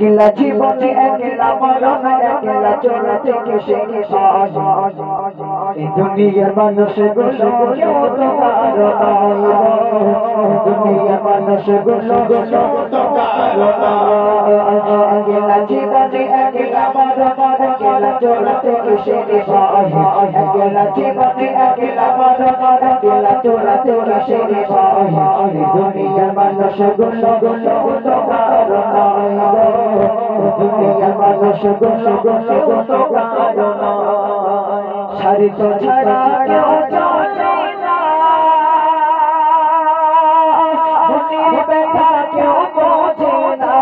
একলা জীবনে একলা মরণ একলা চলতে কিসের সাজ এই দুনিয়ার মানুষগুলো কেউ তো কারো নয় দুনিয়ার মানুষগুলো কেউ তো কারো নয় একলা জীবনে একলা মরণ একলা চলতে কিসের সাজ একলা জীবনে একলা মরণ একলা চলতে কিসের সাজ এই দুনিয়ার মানুষগুলো কেউ তো কারো নয় দুনিয়ার মানুষগুলো কেউ তো কারো নয় শরীর ছাড়া কেউ চলে না মনের ব্যথা কেউ বোঝে না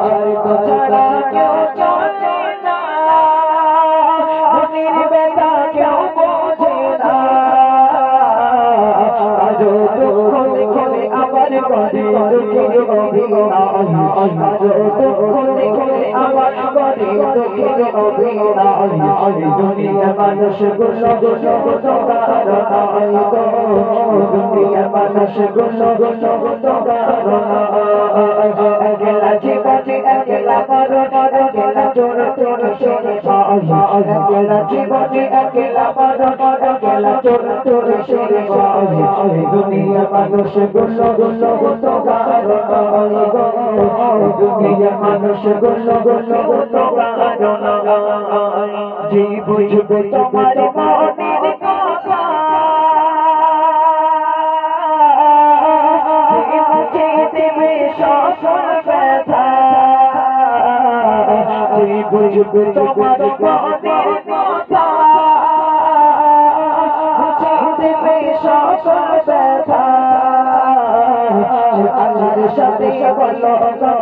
শরীর ছাড়া কেউ চলে না মনের ব্যথা কেউ বোঝে না আজো তো খোলে খোলে আবার করে দুঃখের অভিনয় আজো তো খোলে খোলে আবার করে দুঃখের অভিনয় দুনিয়ার মানুষগুলো তো কারো নয় গো দুনিয়ার মানুষগুলো তো কারো নয় একলা জীবনে একলা মরণ একলা চলতে কিসের সাজ একলা জীবনে একলা মরণ একলা চলতে কিসের সাজ দুনিয়ার মানুষগুলো তো কারো নয় গো দুনিয়ার মানুষগুলো তো কারো নয় যে বুঝবে তোমার মনের কথা যে মুছে দেবে সকল ব্যথা যে বুঝবে তোমার মনের কথা মুছে দেবে সকল ব্যথা আল্লাহর সাথে বলো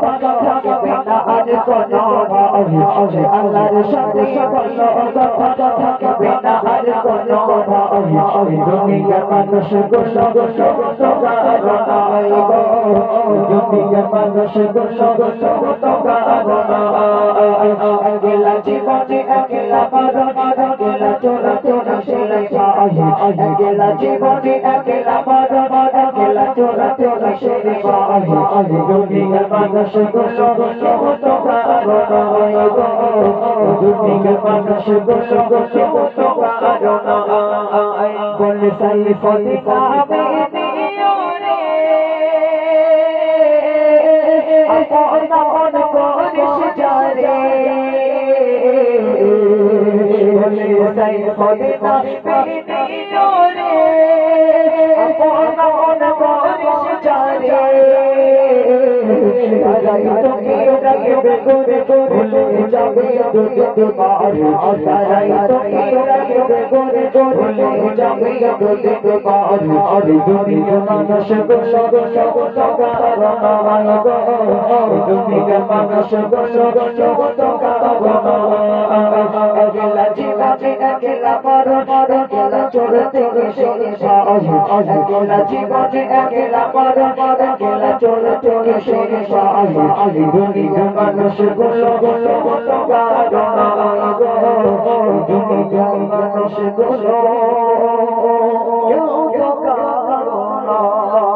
কথা থাকবে না আর কোনো ভয় আল্লাহর সাথে বলো কথা থাকবে না আর কোনো ভয় দুনিয়ার মানুষগুলো তো কারো নয় গো দুনিয়ার মানুষগুলো তো কারো নয় একলা জীবনে একলা মরণ একলা চলতে কিসের সাজ একলা জীবনে একলা মরণ একলা চলতে কিসের সাজ দুনিয়ার মানুষগুলো তো কারো নয় গো দুনিয়ার মানুষগুলো তো কারো নয় বলে সাই ফতে পাবে নিয়রে আপন আপন করিস যারে বলে সাই ফতে পাবে নিয়রে আপন আপন করিস যারে তারাই তোকে রাখবে করে ভুলে যাবে দুঃখে পার তারাই তোকে রাখবে করে ভুলে যাবে দুঃখে পার দুনিয়ার মানুষগুলো তো কারো নয় গো দুনিয়ার মানুষগুলো তো কারো নয় একলা জীবনে একলা মরণ একলা চলতে কিসের সাজ একলা জীবনে একলা মরণ একলা চলতে কিসের সাজ দুনিয়ার মানুষগুলো তো কারো নয় গো দুনিয়ার মানুষগুলো তো কারো নয়